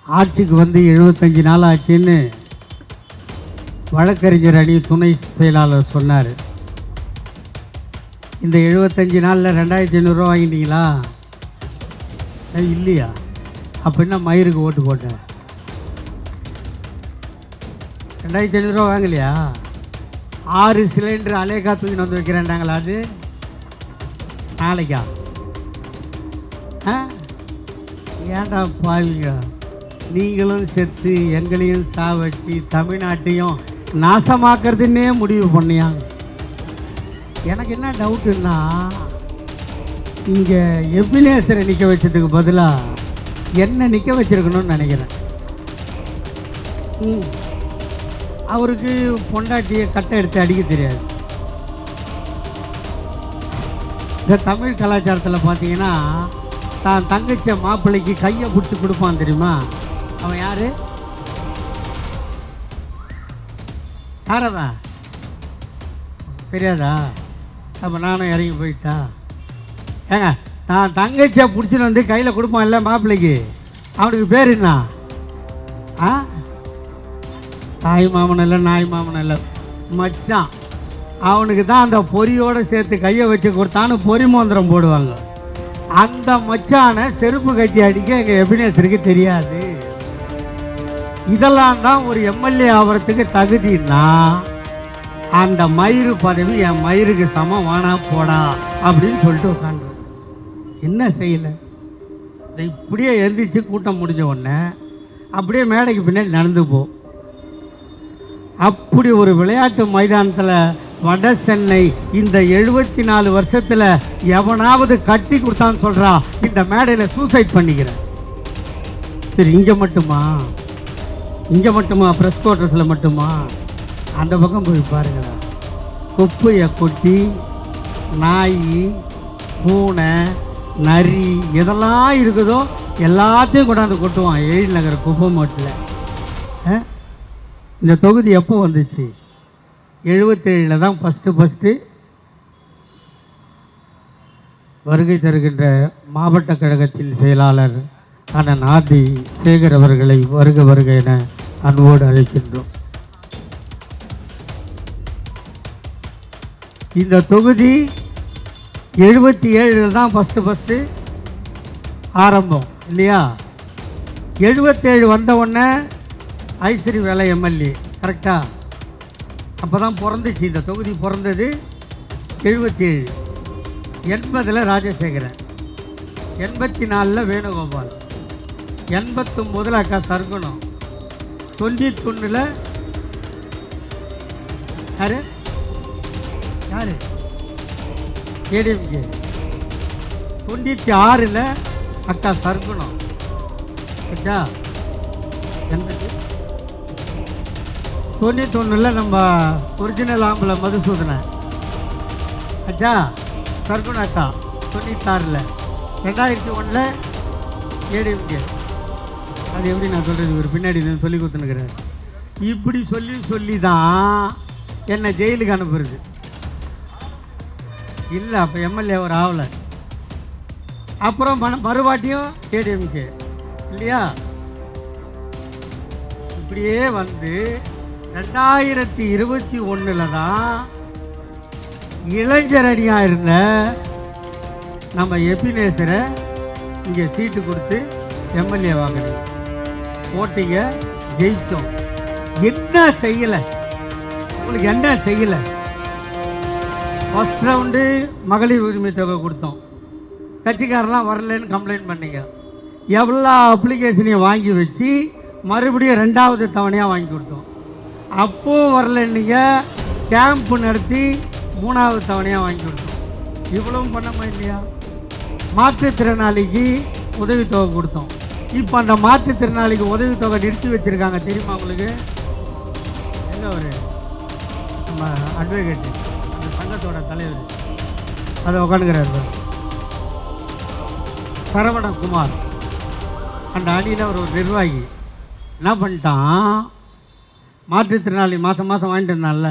ஆட்சிக்கு வந்து 75 நாள் ஆச்சுன்னு வழக்கறிஞர் அணி துணை செயலாளர் சொன்னார். இந்த 75 நாளில் 2500 வாங்கிட்டீங்களா? இல்லையா? அப்போ என்ன மயிருக்கு ஓட்டு போட்டேன்? 2500 வாங்கலையா? 6 சிலிண்டர் அலேக்கா தூக்கின்னு வந்து வைக்கிறேன்டாங்களா? அது நாளைக்கா? ஏன்டா பாவிங்க, நீங்களும் செத்து எங்களையும் சாவச்சு தமிழ்நாட்டையும் நாசமாக்குறதுன்னே முடிவு பண்ணியாங்க. எனக்கு என்ன டவுட்டுன்னா, இங்கே எபினேசரை நிற்க வச்சதுக்கு பதிலாக என்ன நிற்க வச்சிருக்கணும்னு நினைக்கிறேன். அவருக்கு பொண்டாட்டியை கட்டை எடுத்து அடிக்க தெரியாது. இந்த தமிழ் கலாச்சாரத்தில் பார்த்தீங்கன்னா, தான் தங்கச்ச மாப்பிள்ளைக்கு கையை பிடிச்சி கொடுப்பான் தெரியுமா? அவன் யார்? யாரவன் தெரியாதா? அப்போ நானும் இறங்கி போயிட்டா? ஏங்க, நான் தங்கச்சியை பிடிச்சின்னு வந்து கையில் கொடுப்பான் இல்லை மாப்பிள்ளைக்கு, அவனுக்கு பேர் என்ன? தாய் மாமன் இல்லை, நாய் மாமன் இல்லை, மச்சான். அவனுக்கு தான் அந்த பொரியோடு சேர்த்து கையை வச்சு கொடுத்தான்னு பொறி மோந்திரம் போடுவாங்க. அந்த மச்சானை செருப்பு கட்டி அடிக்க எங்கள் எபினேசருக்கு தெரியாது. இதெல்லாம் தான் ஒரு எம்எல்ஏ ஆகிறதுக்கு தகுதின்னா, அந்த மயிறு பதவி என் மயிருக்கு சமம் வானா போடா அப்படின்னு சொல்லிட்டு உட்காந்து என்ன செய்யலை. இப்படியே எழுந்திரிச்சு கூட்டம் முடிஞ்ச உடனே அப்படியே மேடைக்கு பின்னாடி நடந்து போ. அப்படி ஒரு விளையாட்டு மைதானத்தில் வட சென்னை இந்த 74 வருஷத்தில் எவனாவது கட்டி கொடுத்தான்னு சொல்கிறா, இந்த மேடையில் சூசைட் பண்ணிக்கிறேன். சரி, இங்கே மட்டுமா? இங்கே மட்டுமா? ப்ரெஸ் குவார்ட்டர்ஸில் மட்டுமா? அந்த பக்கம் போய் பாருங்களா, குப்பையை கொட்டி நாய், பூனை, நரி எதெல்லாம் இருக்குதோ எல்லாத்தையும் கொண்டாந்து கொட்டுவான் எழில் நகர் குப்பை மாட்டில். இந்த தொகுதி எப்போ வந்துச்சு? 77 தான் ஃபஸ்ட்டு வருகை தருகின்ற மாவட்ட கழகத்தின் செயலாளர் அண்ணன் ஆதி சேகர் அவர்களை வருக வருக என அன்போடு அழைக்கின்றோம். இந்த தொகுதி 77 தான் ஃபஸ்ட்டு ஆரம்பம் இல்லையா? 77 வந்த உடனே ஐஸ்வரி வேலை எம்எல்ஏ கரெக்டா? அப்போ தான் பிறந்துச்சு இந்த தொகுதி. பிறந்தது 77. 80 ராஜசேகரன், 84 வேணுகோபால், 89 அக்கா சர்க்குணம், 91 யாரு யாரு ஏடிஎம்கே, 96 அக்கா சர்க்குணம். அச்சா 91 நம்ம ஒரிஜினல் ஆம்பளை மதுசூதனன். அச்சா சர்க்குண அக்கா 96. 2001 ஏடிஎம்கே. அது எப்படி நான் சொல்கிறது, ஒரு பின்னாடி நான் சொல்லி கொடுத்துனுக்கிறேன். இப்படி சொல்லி தான் என்னை ஜெயிலுக்கு அனுப்புறது. இல்லை, அப்போ எம்எல்ஏ ஒரு ஆவலை. அப்புறம் மறுவாட்டியும் ஏடிஎம்கே இல்லையா? இப்படியே வந்து 2021 தான் இளைஞர் அணியாக இருந்த நம்ம எபினேசரை இங்கே சீட்டு கொடுத்து எம்எல்ஏ வாங்கினோம். போட்டிங்க, ஜெயித்தோம். என்ன செய்யலை? உங்களுக்கு என்ன செய்யலை? ஃபஸ்ட் ரவுண்டு மகளிர் உரிமை தொகை கொடுத்தோம். கட்சிக்காரெல்லாம் வரலன்னு கம்ப்ளைண்ட் பண்ணிங்க. எவ்வளோ அப்ளிகேஷனையும் வாங்கி வச்சு மறுபடியும் 2வது தவணையாக வாங்கி கொடுத்தோம். அப்போவும் வரலன்னீங்க, கேம்ப்பு நடத்தி 3வது தவணையாக வாங்கி கொடுத்தோம். இவ்வளவும் பண்ணமா இல்லையா? மாற்றுத்திறனாளிக்கு உதவித்தொகை கொடுத்தோம். இப்போ அந்த மாற்றுத்திறனாளிக்கு உதவித்தொகை நிறுத்தி வச்சுருக்காங்க தெரியுமா உங்களுக்கு? எங்கே அவர் நம்ம அட்வொகேட்டு, அந்த சங்கத்தோட தலைவர், அதை உட்காந்துக்கிறார் சரவணகுமார். அந்த அணியில் ஒரு நிர்வாகி என்ன பண்ணிட்டான், மாற்றுத்திறனாளி மாதம் வாங்கிட்டு இருந்தான்ல,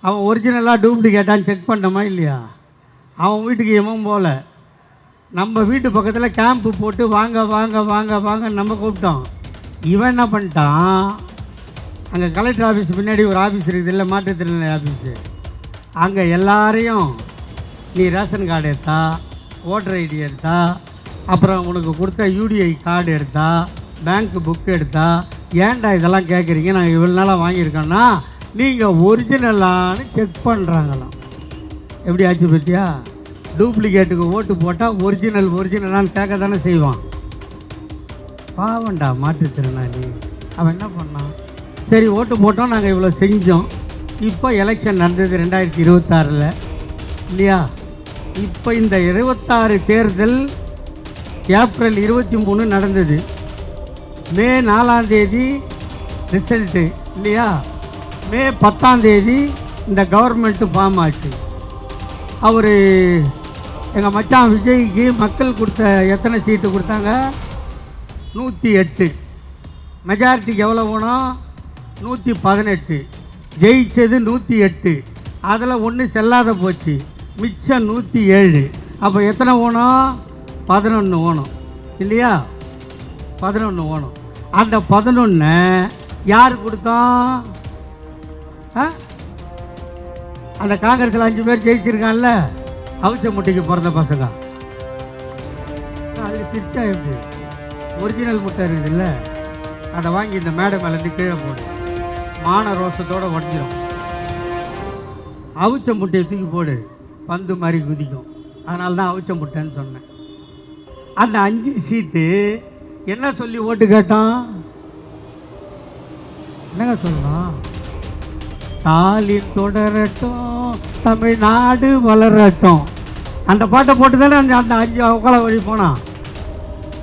அவன் ஒரிஜினலாக டூப்ளிகேட்டான்னு செக் பண்ணோமா இல்லையா? அவன் வீட்டுக்கு எவன் போல நம்ம வீட்டு பக்கத்தில் கேம்ப்பு போட்டு வாங்க வாங்க வாங்க வாங்க நம்ம கூப்பிட்டோம். இவன் என்ன பண்ணிட்டான், அங்கே கலெக்டர் ஆஃபீஸ் பின்னாடி ஒரு ஆஃபீஸ் இருக்குது இல்லை, மாற்றுத்திறனாளி ஆஃபீஸு, அங்கே எல்லாரையும் நீ ரேஷன் கார்டு எடுத்தா, ஓட்டர் ஐடி எடுத்தா, அப்புறம் உனக்கு கொடுத்த யூடிஐ கார்டு எடுத்தா, பேங்க்கு புக் எடுத்தா, ஏன்டா இதெல்லாம் கேட்குறீங்க, நாங்கள் இவ்வளோ நாளாக வாங்கியிருக்கோன்னா நீங்கள் ஒரிஜினலானு செக் பண்ணுறாங்களாம். எப்படி ஆச்சு பற்றியா? டூப்ளிகேட்டுக்கு ஓட்டு போட்டால் ஒரிஜினலான்னு கேட்க தானே செய்வான். பாவண்டா மாற்றுத்திறனாளி. அவன் என்ன பண்ணான், சரி ஓட்டு போட்டோம், நாங்கள் இவ்வளோ செஞ்சோம். இப்போ எலெக்ஷன் நடந்தது 2026 இல்லையா? இப்போ இந்த 26 தேர்தல் ஏப்ரல் 23 நடந்தது. மே 4 ரிசல்ட்டு இல்லையா? மே 10 இந்த கவர்மெண்ட்டு ஃபார்ம் ஆச்சு. அவர் எங்கள் மச்சான் விஜய்க்கு மக்கள் கொடுத்த எத்தனை சீட்டு கொடுத்தாங்க? 108. மெஜாரிட்டிக்கு எவ்வளோ வேணும்? 118. ஜெயிச்சது 108. அதில் ஒன்று செல்லாத போச்சு, மிச்சம் 107. அப்போ எத்தனை வேணும்? 11 வேணும் இல்லையா? 11 வேணும். அந்த 11 யார் கொடுத்தோம்? அந்த காங்கிரஸில் 5 பேர் ஜெயிச்சிருக்கான்ல, அவிச்ச முட்டைக்கு பிறந்த பசங்க. அதில் சிரிச்சா எப்படி? ஒரிஜினல் முட்டை இருக்குதுல்ல, அதை வாங்கி இந்த மேடை மேலே கீழே போடு, மான ரோசத்தோடு உடஞ்சிடும். அவிச்ச முட்டையை தூக்கி போடு, பந்து மாதிரி குதிக்கும். அதனால தான் அவிச்ச முட்டைன்னு சொன்னேன். அந்த 5 சீட்டு என்ன சொல்லி ஓட்டு கேட்டோம்? என்னங்க சொல்லணும்? ஸ்டாலின் தொடரட்டும், தமிழ்நாடு வளரட்டும். அந்த பாட்டை போட்டு தானே அந்த 5 உக்கால வழி போனான்.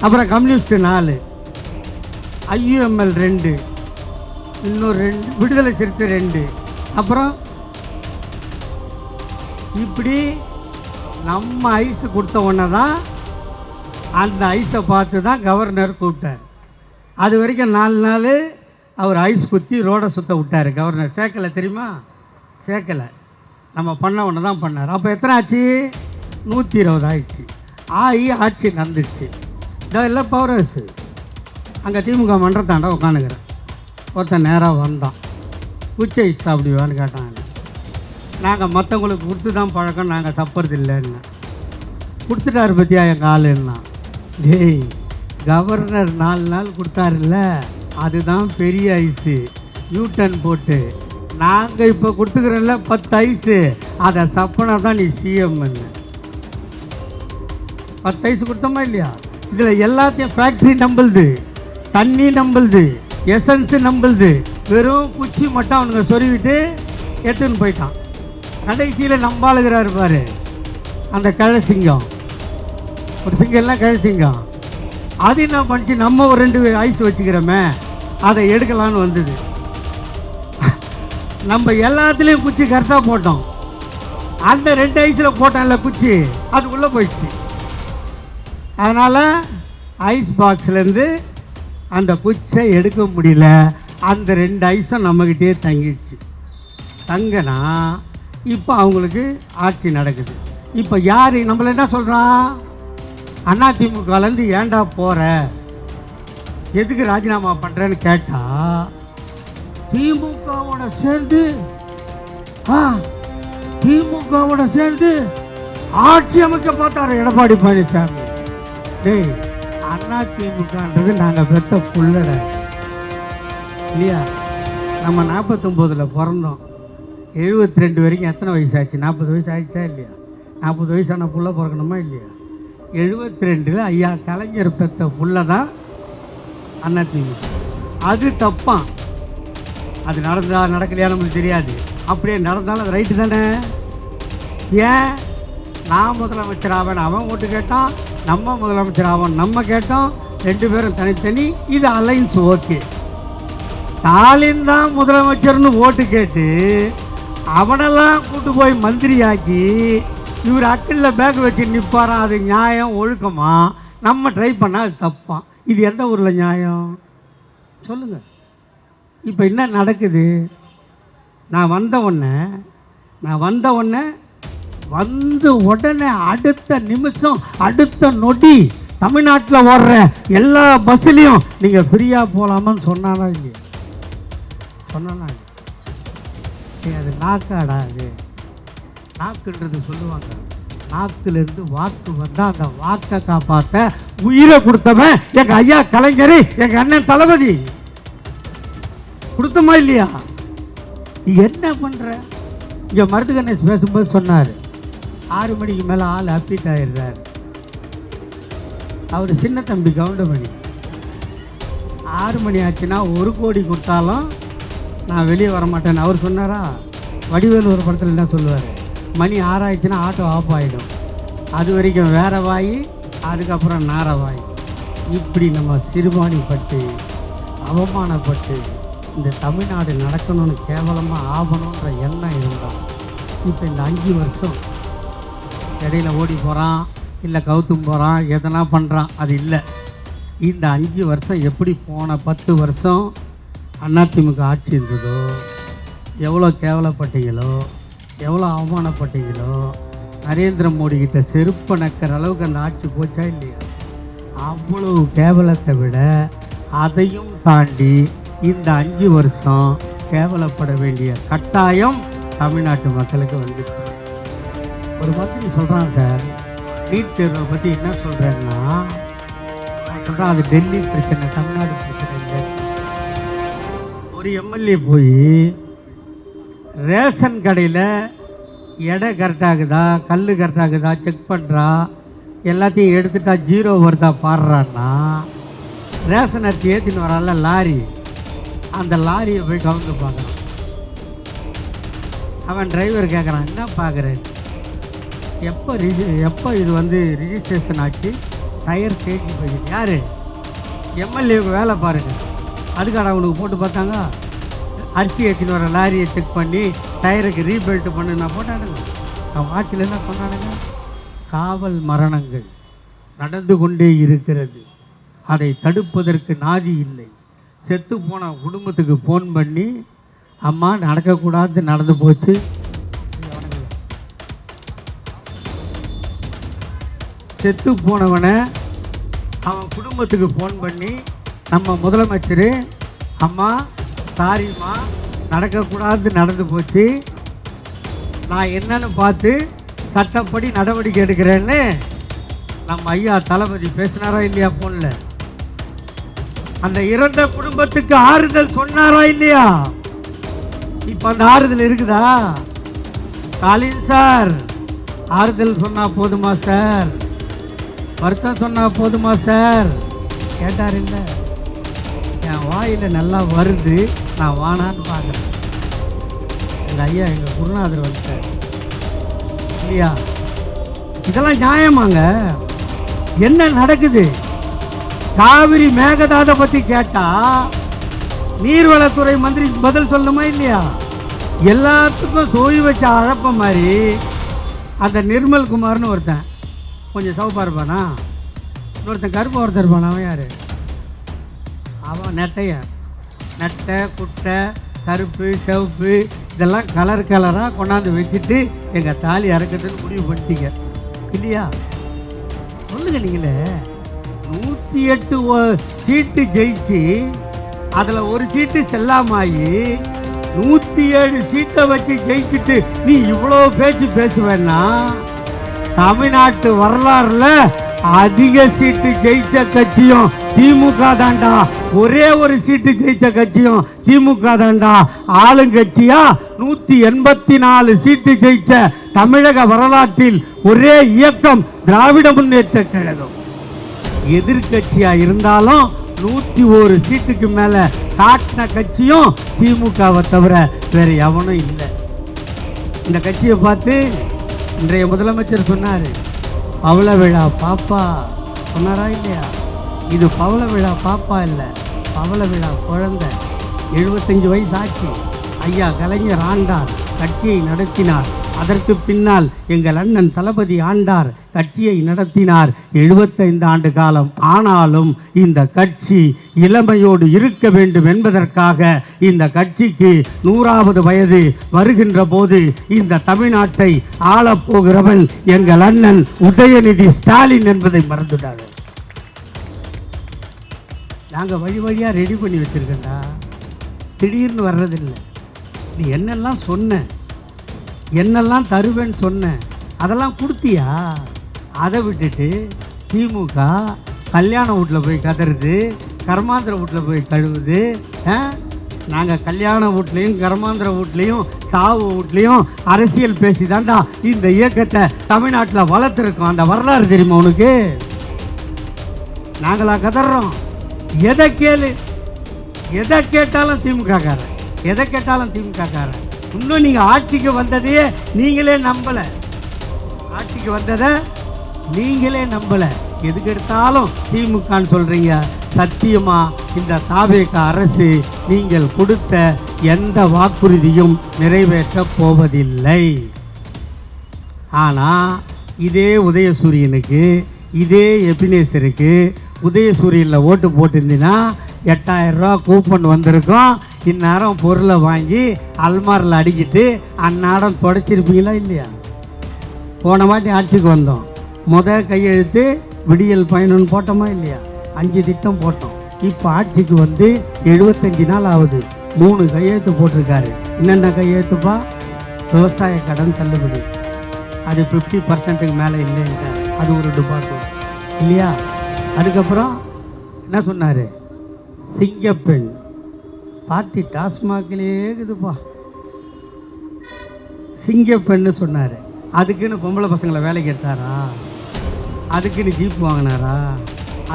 அப்புறம் கம்யூனிஸ்ட் 4, IUML 2, இன்னொரு 2, விடுதலை சிறுத்தை 2. அப்புறம் இப்படி நம்ம ஐஸ் கொடுத்த உடனே தான் அந்த ஐஸை பார்த்து தான் கவர்னர் கூப்பிட்டார். அது வரைக்கும் 4 நாள் அவர் ஐஸ் குத்தி ரோடை சுற்ற விட்டார். கவர்னர் சேர்க்கலை தெரியுமா? சேர்க்கலை. நம்ம பண்ண ஒன்று தான் பண்ணார். அப்போ எத்தனை ஆச்சு? 120 ஆயிடுச்சு. ஆட்சி நடந்துடுச்சு. இதெல்லாம் பவர் ஹவுஸு. அங்கே திமுக மன்றத்தாண்டா உட்காந்துக்கிறேன். ஒருத்தன் நேராக வந்தான், குச்சி ஐஸ் சாப்பிடுவான்னு கேட்டாங்க. நாங்கள் மற்றவங்களுக்கு கொடுத்து தான் பழக்கம், நாங்கள் தப்புறது இல்லைன்னு கொடுத்துட்டாரு. பற்றியா எங்கள் ஆளுன்னா, டேய் கவர்னர் 4 நாள் கொடுத்தாருல்ல, அதுதான் பெரிய ஐஸு. நியூட்டன் போட்டு நாங்கள் இப்போ கொடுத்துக்கிறோம்ல 10 ஐஸு, அதை சப்பனா தான் நீ சிஎம்ன்னு. 10 ஐஸ் கொடுத்தோமா இல்லையா? இதில் எல்லாத்தையும் ஃபேக்ட்ரி நம்பளுது, தண்ணி நம்பளுது, எசன்ஸு நம்பளுது. வெறும் குச்சி மட்டும் அவனுங்க சொருவிட்டு எடுத்துன்னு போயிட்டான். கடைசியில் நம்பாளுகிறாரு பாரு அந்த கழசிங்கம். ஒரு சிங்கம்லாம் கழசிங்கம். அது என்ன பண்ணிச்சு, நம்ம ஒரு 2 ஐஸ் வச்சுக்கிறோமே, அதை எடுக்கலான்னு வந்தது. நம்ம எல்லாத்துலேயும் குச்சி கரெக்டாக போட்டோம். அந்த 2 ஐஸில் போட்டோம்ல குச்சி, அது உள்ளே போயிடுச்சு. அதனால் ஐஸ் பாக்ஸ்லேருந்து அந்த குச்சை எடுக்க முடியல. அந்த 2 ஐஸும் நம்மக்கிட்டே தங்கிடுச்சு. தங்கினா இப்போ அவங்களுக்கு ஆட்சி நடக்குது. இப்போ யார் நம்மள என்ன சொல்கிறான்? அதிமுகலேருந்து ஏன்டா போகிற, எதுக்கு ராஜினாமா பண்ணுறேன்னு கேட்டால், திமுகவோட சேர்ந்து ஆட்சி அமைக்க பார்த்தாரு எடப்பாடி பழனிசாமி. டேய், அதிமுகன்றது நாங்கள் பெற்ற புள்ளட இல்லையா? நம்ம 49 பிறந்தோம், 72 வரைக்கும் எத்தனை வயசு ஆச்சு? 40 வயசு ஆயிடுச்சா இல்லையா? 40 வயசான புள்ள பிறக்கணுமா இல்லையா? 72 ஐயா கலைஞர் பெற்ற புள்ள தான் அதிமுக. அது தப்பான். அது நடந்தா நடக்கலையா நமக்கு தெரியாது. அப்படியே நடந்தாலும் அது ரைட்டு தானே. ஏன் நான் முதலமைச்சர் ஆவேன் அவன் ஓட்டு கேட்டான், நம்ம முதலமைச்சர் ஆவோம் நம்ம கேட்டோம். 2 பேரும் தனித்தனி. இது அலைன்ஸ் ஓகே. ஸ்டாலின் தான் முதலமைச்சர்னு ஓட்டு கேட்டு அவனெல்லாம் கூட்டு போய் மந்திரியாக்கி இவர் அக்கிளில் பேக் வச்சு நிற்பாரான். அது நியாயம் ஒழுக்கமா? நம்ம ட்ரை பண்ணால் அது தப்பான். இது எந்த ஊரில் நியாயம் சொல்லுங்கள்? இப்போ என்ன நடக்குது? நான் வந்த உடனே அடுத்த நிமிஷம் அடுத்த நொடி தமிழ்நாட்டில் ஓடுற எல்லா பஸ்ஸுலேயும் நீங்கள் ஃப்ரீயாக போகலாமான்னு சொன்னானா இல்லையா? சொன்னானா இல்லையா? அது நாக்காடா? அது நாக்குன்றது சொல்லுவாங்க, நாக்கிலிருந்து வாக்கு வந்தால் அந்த வாக்கை காப்பாற்ற உயிரை கொடுத்தவன் எங்கள் ஐயா கலைஞர், எங்கள் அண்ணன் தளபதி. கொடுத்தமா இல்லையா? நீ என்ன பண்ணுற? இங்கே மருது கணேஷ் பேசும்போது சொன்னார், 6 மணிக்கு மேலே ஆள் அப்டேட் ஆகிடுறாரு. அவர் சின்ன தம்பி கவுண்டமணி. 6 மணி ஆச்சுன்னா 1 கோடி கொடுத்தாலும் நான் வெளியே வரமாட்டேன்னு அவர் சொன்னாரா? வடிவேலு ஒரு படத்தில் என்ன சொல்லுவார், மணி 6 ஆயிடுச்சுன்னா ஆட்டோ ஆஃப் ஆகிடும், அது வரைக்கும் வேற வாய், அதுக்கப்புறம் நார வாய். இப்படி நம்ம சிறுபாணிப்பட்டு அவமானப்பட்டு இந்த தமிழ்நாடு நடக்கணும்னு கேவலமாக ஆகணுன்ற எண்ணம் இருந்தால் இப்போ இந்த 5 வருஷம் இடையில ஓடி போகிறான், இல்லை கவுத்தும் போகிறான், எதனா பண்ணுறான், அது இல்லை. இந்த 5 வருஷம் எப்படி போன 10 வருஷம் அதிமுக ஆட்சி இருந்ததோ, எவ்வளோ கேவலப்பட்டீங்களோ, எவ்வளோ அவமானப்பட்டீங்களோ, நரேந்திர மோடி கிட்ட செருப்ப நக்கிற அளவுக்கு அந்த ஆட்சி போச்சா இல்லையா? அவ்வளவு கேவலத்தை விட அதையும் தாண்டி இந்த 5 வருஷம் கேவலப்பட வேண்டிய கட்டாயம் தமிழ்நாட்டு மக்களுக்கு வந்துச்சு. ஒரு மந்திரி சொல்கிறான், சார் நீட் தேர்வை பற்றி என்ன சொல்கிறேன்னா, நான் சொல்கிறேன் அது டெல்லி பிரச்சனை, தமிழ்நாடு பிரச்சனை இல்லை. ஒரு எம்எல்ஏ போய் ரேஷன் கடையில் எடை கரெக்டாகுதா, கல் கரெக்டாகுதா செக் பண்ணுறா, எல்லாத்தையும் எடுத்துட்டா 0 வருதா பாடுறான்னா, ரேஷன் அரிசி ஏற்றின்னு வரால லாரி, அந்த லாரியை போய் கவுந்து பார்க்குறான். அவன் டிரைவர் கேட்குறான், என்ன பார்க்குறேன், எப்போ இது வந்து ரிஜிஸ்ட்ரேஷன் ஆச்சு, டயர் தேய்ச்சி போயிடுச்சு, யார் எம்எல்ஏவுக்கு வேலை பாருங்கள், அதுக்காக அவனுக்கு போட்டு பார்த்தாங்க. அரிசி ஏற்றின்னு வர லாரியை செக் பண்ணி டயருக்கு ரீபெல்ட் பண்ணு நான் போட்டானுங்க. அவன் ஆட்சியில் என்ன பண்ணானுங்க? காவல் மரணங்கள் நடந்து கொண்டே இருக்கிறது, அதை தடுப்பதற்கு நாதி இல்லை. செத்து போன குடும்பத்துக்கு ஃபோன் பண்ணி, அம்மா நடக்கக்கூடாது நடந்து போச்சு, செத்து போனவனை அவன் குடும்பத்துக்கு ஃபோன் பண்ணி, நம்ம முதலமைச்சர், அம்மா சாரிம்மா நடக்கக்கூடாது நடந்து போச்சு, நான் என்னன்னு பார்த்து சட்டப்படி நடவடிக்கை எடுக்கிறேன்னு நம்ம ஐயா தளபதி பேசினாரா இல்லையா ஃபோனில்? அந்த இறந்த குடும்பத்துக்கு ஆறுதல் சொன்னாரா இல்லையா? இப்போ அந்த ஆறுதல் இருக்குதா? ஸ்டாலின் சார் ஆறுதல் சொன்னால் போதுமா சார்? வருத்தம் சொன்னால் போதுமா சார்? கேட்டார் இல்லை? என் வாயில் நல்லா வருது, நான் வானான்னு பார்க்குறேன். எங்கள் ஐயா எங்கள் குருநாதர் வந்துட்டார் இல்லையா? இதெல்லாம் நியாயமாங்க? என்ன நடக்குது? காவிரி மேகதாதை பற்றி கேட்டால் நீர்வளத்துறை மந்திரி பதில் சொல்லணுமா இல்லையா? எல்லாத்துக்கும் சோய் வச்ச அழப்ப மாதிரி அந்த நிர்மல் குமார்னு ஒருத்தன் கொஞ்சம் சவுப்பாக இருப்பானா, இன்னொருத்தன் கருப்பு ஒருத்தர் இருப்பான், அவன் யார்? அவன் நெட்டை குட்டை கருப்பு சிவப்பு இதெல்லாம் கலர் கலராக கொண்டாந்து வச்சுட்டு எங்கள் தாலி அறக்கட்டுன்னு முடிவு பண்ணிட்டீங்க இல்லையா? சொல்லுங்க. நீங்களே 108 சீட்டு ஜெயிச்சு அதில் ஒரு சீட்டு செல்லாமாயி 107 சீட்டை வச்சு ஜெயிச்சுட்டு நீ இவ்வளோ பேச்சு பேசுவேன்னா, தமிழ்நாட்டு வரலாறுல அதிக சீட்டு ஜெயிச்ச கட்சியும் திமுக தாண்டா. ஒரே ஒரு சீட்டு ஜெயிச்ச கட்சியும் திமுக தாண்டா. ஆளுங்கட்சியா 184 சீட்டு ஜெயிச்ச தமிழக வரலாற்றில் ஒரே இயக்கம் திராவிட முன்னேற்ற கழகம். எதிர்கட்சியா இருந்தாலும் 101 சீட்டுக்கு மேல காட்டின கட்சியும் திமுகவை தவிர வேற எவனும் இல்லை. இந்த கட்சியை பார்த்து இன்றைய முதலமைச்சர் சொன்னார், பவள விழா பாப்பா சொன்னாரா இல்லையா? இது பவள விழா பாப்பா இல்லை, பவள விழா குழந்தை. 75 வயசு ஆச்சு. ஐயா கலைஞர் ஆண்டார், கட்சியை நடத்தினார். அதற்கு பின்னால் எங்கள் அண்ணன் தளபதி ஆண்டார், கட்சியை நடத்தினார் 75 ஆண்டு காலம். ஆனாலும் இந்த கட்சி இளமையோடு இருக்க வேண்டும் என்பதற்காக இந்த கட்சிக்கு 100வது வயது வருகின்ற போது இந்த தமிழ்நாட்டை ஆளப்போகிறவன் எங்கள் அண்ணன் உதயநிதி ஸ்டாலின் என்பதை மறந்துட்டார்கள். நாங்கள் வழி வழியாக ரெடி பண்ணி வச்சுருக்கேன்டா, திடீர்னு வர்றதில்லை. நீ என்னெல்லாம் சொன்ன, என்னெல்லாம் தருவேன்னு சொன்ன, அதெல்லாம் கொடுத்தியா? அதை விட்டுட்டு திமுக கல்யாண வீட்டில் போய் கதறுது, கர்மாந்திர வீட்டில் போய் கழுவுது. நாங்கள் கல்யாண வீட்லேயும் கர்மாந்திர வீட்லேயும் சாவு வீட்லேயும் அரசியல் பேசி தாண்டா இந்த இயக்கத்தை தமிழ்நாட்டில் வளர்த்துருக்கோம். அந்த வரலாறு தெரியுமா உனக்கு? நாங்களா கதறோம்? எதை கேளு, எதை கேட்டாலும் திமுககாரன், எதை கேட்டாலும் திமுககாரன். இன்னும் நீங்கள் ஆட்சிக்கு வந்ததையே நீங்களே நம்பலை, ஆட்சிக்கு வந்ததை நீங்களே நம்பலை. எதுக்கு எடுத்தாலும் திமுகன்னு சொல்கிறீங்க. சத்தியமாக இந்த தாவேக அரசு நீங்கள் கொடுத்த எந்த வாக்குறுதியும் நிறைவேற்றப் போவதில்லை. ஆனால் இதே உதயசூரியனுக்கு, இதே எபினேசருக்கு உதயசூரியனில் ஓட்டு போட்டிருந்தீங்கன்னா 8000 ரூபா கூப்பன் வந்திருக்கும். இந்நேரம் பொருளை வாங்கி அல்மாரில் அடிக்கிட்டு அந்நேரம் தொடச்சிருப்பீங்களா இல்லையா? போன வாட்டி ஆட்சிக்கு வந்தோம், கையெழுத்து விடியல் பயணம்னு போட்டோமா இல்லையா? 5 திட்டம் போட்டோம். இப்போ ஆட்சிக்கு வந்து 75 நாள் ஆகுது, 3 கையெழுத்து போட்டிருக்காரு. என்னென்ன கையெழுத்துப்பா? விவசாய கடன் தள்ளுபடி, அது 50% மேலே இல்லைன்ட்டு, அது ஒரு டிபார்ட்மெண்ட் இல்லையா? அதுக்கப்புறம் என்ன சொன்னார்? சிங்கப்பெண் பார்ட்டி டாஸ்மாக்லேயே இருக்குதுப்பா, சிங்கப்பெண்ணு சொன்னார். அதுக்குன்னு பொம்பளை பசங்களை வேலைக்கு எடுத்தாரா? அதுக்குன்னு ஜீப் வாங்கினாரா?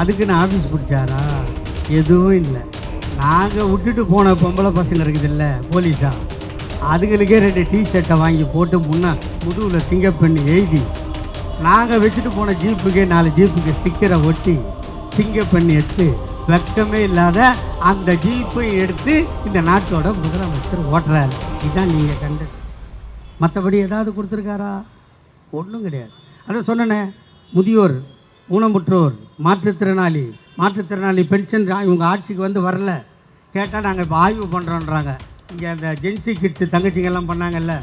அதுக்குன்னு ஆஃபீஸ் பிடிச்சாரா? எதுவும் இல்லை. நாங்கள் விட்டுட்டு போன பொம்பளை பசங்க இருக்குது இல்லை போலீஸா, அதுகளுக்கே 2 டிஷர்ட்டை வாங்கி போட்டு முதுகில் சிங்கப்பெண்ணு எழுதி, நாங்கள் வச்சுட்டு போன ஜீப்புக்கே 4 ஜீப்புக்கு ஸ்டிக்கரை ஒட்டி சிங்கப்பெண்ணு எடுத்து, வெக்கமே இல்லாத அந்த ஜீப்பை எடுத்து இந்த நாட்டோட முதலமைச்சர் ஓட்டுறாரு. இதுதான் நீங்கள் கண்டது. மற்றபடி ஏதாவது கொடுத்துருக்காரா? ஒன்றும் கிடையாது. அதை சொன்னேனே, முதியோர், ஊனமுற்றோர், மாற்றுத்திறனாளி பென்ஷன் இவங்க ஆட்சிக்கு வந்து வரல. கேட்டால் நாங்கள் இப்போ ஆய்வு பண்ணுறோன்றாங்க. இங்கே அந்த ஜென்சி கிட்ஸு தங்கச்சிங்கெல்லாம் பண்ணாங்கல்ல,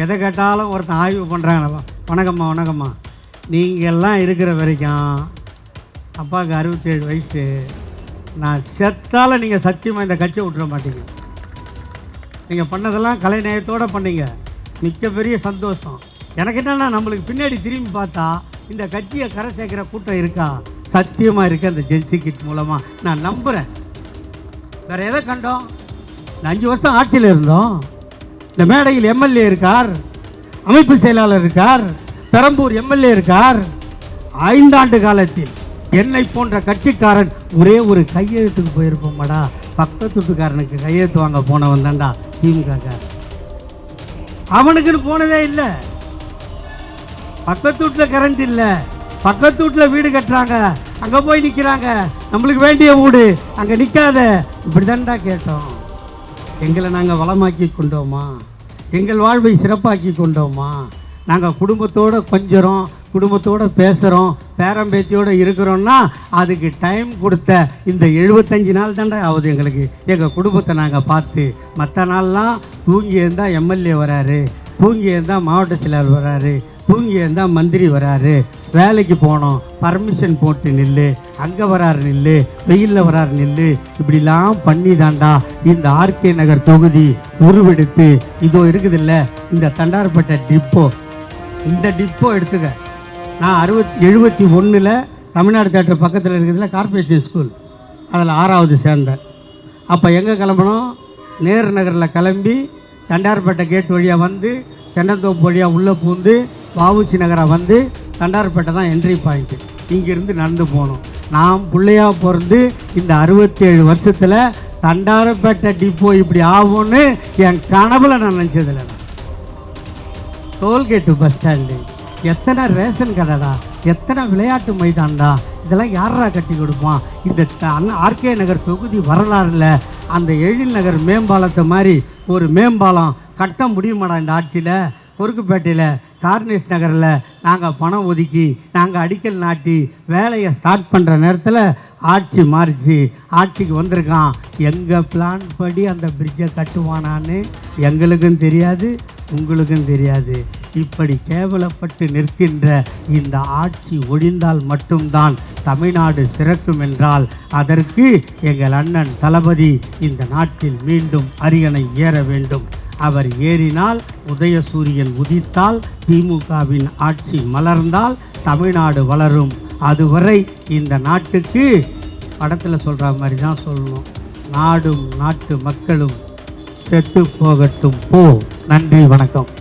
எதை கேட்டாலும் ஒருத்தன் ஆய்வு பண்ணுறாங்க. வணக்கம்மா, நீங்கள்லாம் இருக்கிற வரைக்கும் அப்பாவுக்கு 67 வயசு, நான் செத்தாலும் நீங்கள் சத்தியமாக இந்த கட்சியை விட்டுற மாட்டீங்க. நீங்கள் பண்ணதெல்லாம் கலைநயத்தோடு பண்ணீங்க, மிக்க பெரிய சந்தோஷம். எனக்கு என்னென்னா, நம்மளுக்கு பின்னாடி திரும்பி பார்த்தா இந்த கட்சியை கரை சேர்க்கிற கூட்டம் இருக்கா? சத்தியமாக இருக்குது. அந்த ஜென்சி கிட் மூலமாக நான் நம்புகிறேன். வேறு எதை கண்டோம்? 5 வருஷம் ஆட்சியில் இருந்தோம். இந்த மேடையில் எம்எல்ஏ இருக்கார், அமைப்பு செயலாளர் இருக்கார், பெரம்பூர் எம்எல்ஏ இருக்கார். 5 ஆண்டு காலத்தில் என்னை போன்ற கட்சிக்காரன் ஒரே ஒரு கையெழுத்துக்கு போயிருப்போம்மாடா. பக்கத்து வீட்டுக்காரனுக்கு கையெழுத்து வாங்க போனவன் தான்டா திமுக. அவனுக்குன்னு போனதே இல்லை. பக்கத்து வீட்டில் கரண்ட் இல்லை, பக்கத்து வீட்டில் வீடு கட்டுறாங்க, அங்கே போய் நிற்கிறாங்க. நம்மளுக்கு வேண்டிய வீடு அங்கே நிற்காத. இப்படி தான்டா கேட்டோம். எங்களை நாங்கள் வளமாக்கி கொண்டோமா? எங்கள் வாழ்வை சிறப்பாக்கி கொண்டோமா? நாங்கள் குடும்பத்தோடு கொஞ்சறோம், குடும்பத்தோடு பேசுகிறோம், பேரம்பேத்தியோடு இருக்கிறோன்னா அதுக்கு டைம் கொடுத்த இந்த 75 நாள் தாண்டா ஆகுது எங்களுக்கு. எங்கள் குடும்பத்தை நாங்கள் பார்த்து, மற்ற நாள்லாம் தூங்கி இருந்தால் எம்எல்ஏ வராரு, தூங்கி இருந்தால் மாவட்ட செயலாளர் வராரு, தூங்கி இருந்தால் மந்திரி வராரு, வேலைக்கு போனோம் பர்மிஷன் போட்டு நில்லு, அங்கே வராரு நில்லு, வெயிலில் வராரு நில்லு, இப்படிலாம் பண்ணி தாண்டா இந்த ஆர்கே நகர் தொகுதி உருவெடுத்து இதோ இருக்குதில்ல இந்த தண்டார்பேட்டை டிப்போ. இந்த டிப்போ எடுத்துக்க. நான் 71 தமிழ்நாடு தேட்டர் பக்கத்தில் இருக்கிறதுல கார்பரேஷன் ஸ்கூல், அதில் 6வது சேர்ந்தேன். அப்போ எங்கே கிளம்பணும்? நேரு நகரில் கிளம்பி தண்டார்பேட்டை கேட் வழியாக வந்து தென்னந்தோப்பு வழியாக உள்ளே பூந்து வஉசி நகரை வந்து தண்டார்பேட்டை தான் என்ட்ரி பாயிண்ட்டு. இங்கேருந்து நடந்து போகணும். நான் பிள்ளையாக பிறந்து இந்த 67 வருஷத்தில் தண்டார்பேட்டை டிப்போ இப்படி ஆகும்னு என் கனவுல நான் நினச்சதில்லை. டோல்கேட்டு, பஸ் ஸ்டாண்டு, எத்தனை ரேஷன் கடைடா, எத்தனை விளையாட்டு மைதான்டா, இதெல்லாம் யாரா கட்டி கொடுப்பான்? இந்த ஆர்கே நகர் தொகுதி வரலாறுல அந்த எழில் நகர் மேம்பாலத்தை மாதிரி ஒரு மேம்பாலம் கட்ட முடியுமாடா இந்த ஆட்சியில்? பொறுக்குப்பேட்டையில் கார்னேஸ் நகரில் நாங்கள் பணம் ஒதுக்கி நாங்கள் அடிக்கல் நாட்டி வேலையை ஸ்டார்ட் பண்ணுற நேரத்தில் ஆட்சி மாறிச்சு. ஆட்சிக்கு வந்திருக்கான். எங்கள் பிளான் படி அந்த பிரிட்ஜை கட்டுவானான்னு எங்களுக்கும் தெரியாது, உங்களுக்கும் தெரியாது. இப்படி கேவலப்பட்டு நிற்கின்ற இந்த ஆட்சி ஒழிந்தால் மட்டும்தான் தமிழ்நாடு சிறக்கும் என்றால் அதற்கு எங்கள் அண்ணன் தளபதி இந்த நாட்டில் மீண்டும் அரியணை ஏற வேண்டும். அவர் ஏறினால், உதயசூரியன் உதித்தால், திமுகவின் ஆட்சி மலர்ந்தால் தமிழ்நாடு வளரும். அதுவரை இந்த நாட்டுக்கு படத்தில் சொல்கிற மாதிரி தான் சொல்லணும், நாடும் நாட்டு மக்களும் செத்து போகட்டும் போ. நன்றி, வணக்கம்.